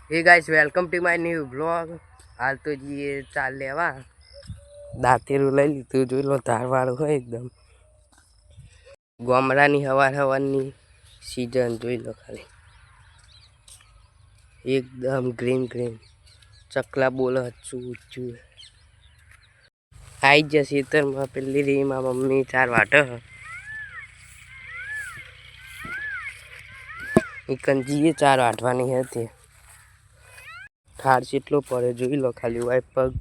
Hey guys welcome to my new blog. हाल तो जी चाल लेवा दातेरू लई लीधું જોઈ લો ધારવાળું હોય એકદમ ગામડાની હવાની સીઝન જોઈ લો ખાલી એકદમ ગ્રીન ગ્રીન ચકલા બોલે હચું હચું आई जा खेतर में पेली रही मां मम्मी चार वाट कंजीए चार वाटवानी हती ठार चेटलो पड़े जोई लो खाली वाय पग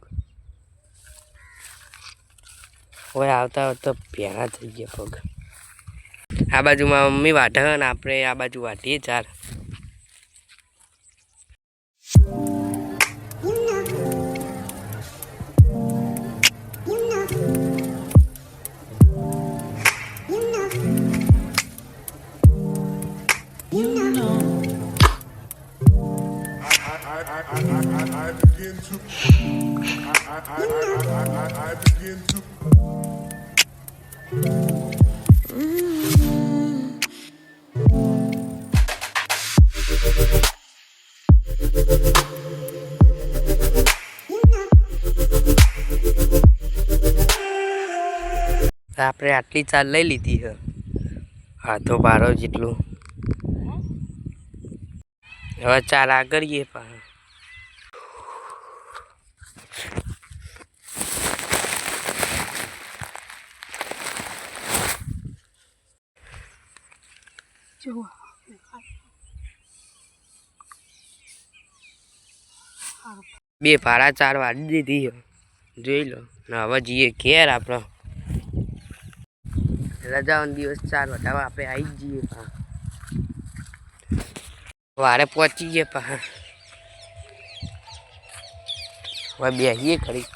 ओए आवता आवता प्यारा थई गया पग आ बाजू मां मम्मी वाटे ने आपणे आ बाजू वाटीए चार I begin to આપણે આટલી ચાલ લઈ લીધી છે હાથો બારો જેટલું હવે ચાલ આગળીએ પા બે ભાડા ચાર વાળી દીધી જોઈ લો ને હવે જઈએ ઘેર આપણો રજાનો દિવસ ચાર વટાવા આપણે આવી જઈએ પા વારે પહોંચી જઈએ પા હવે બેસીએ ખરી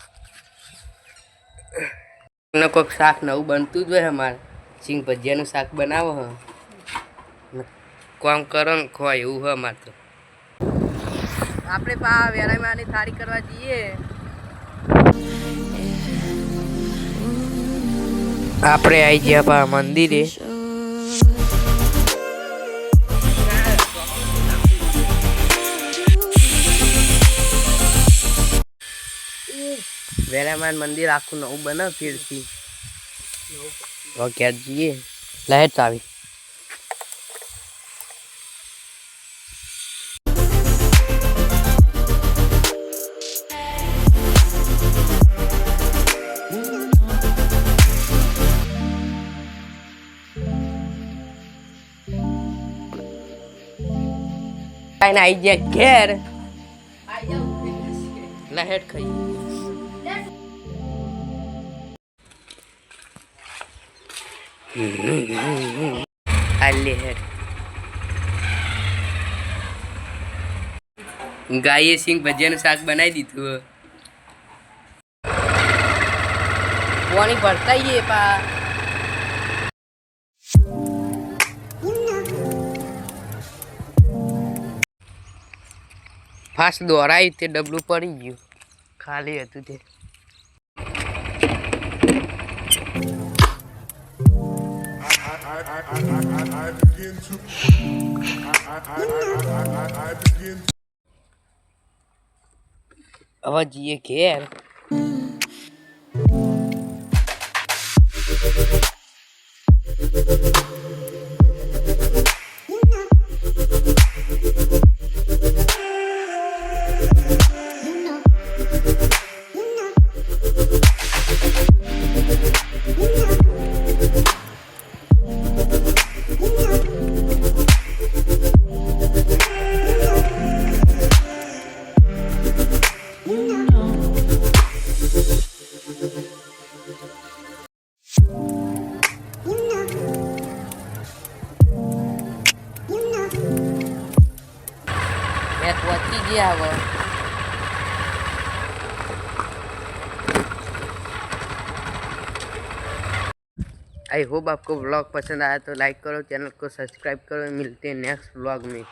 કોઈક શાક નવું બનતું જ હોય અમારે સિંગ ભજીયાનું શાક બનાવો હ કામ કરો ને ખોય એવું હોય અમારે તો આપણે પા વેરાઈમાંની થાળી કરવા જઈએ આપણે આવી ગયા પા મંદિરે વેરાઈમાન મંદિર આખું નવું બને ફેરથી ક્યાં જઈએ લાઈટ આવી आई जा घेर लहट खाई गाये सिंह भजिया शाक बनाई दीधु पानी भरता ही है पा फास्ट दोहराई ते डबलू पड़ी गयु खाली हतुं ते હવે જઈએ ઘેર पहुंची गया वो आई होप आपको व्लॉग पसंद आया तो लाइक करो चैनल को सब्सक्राइब करो मिलते हैं नेक्स्ट व्लॉग में।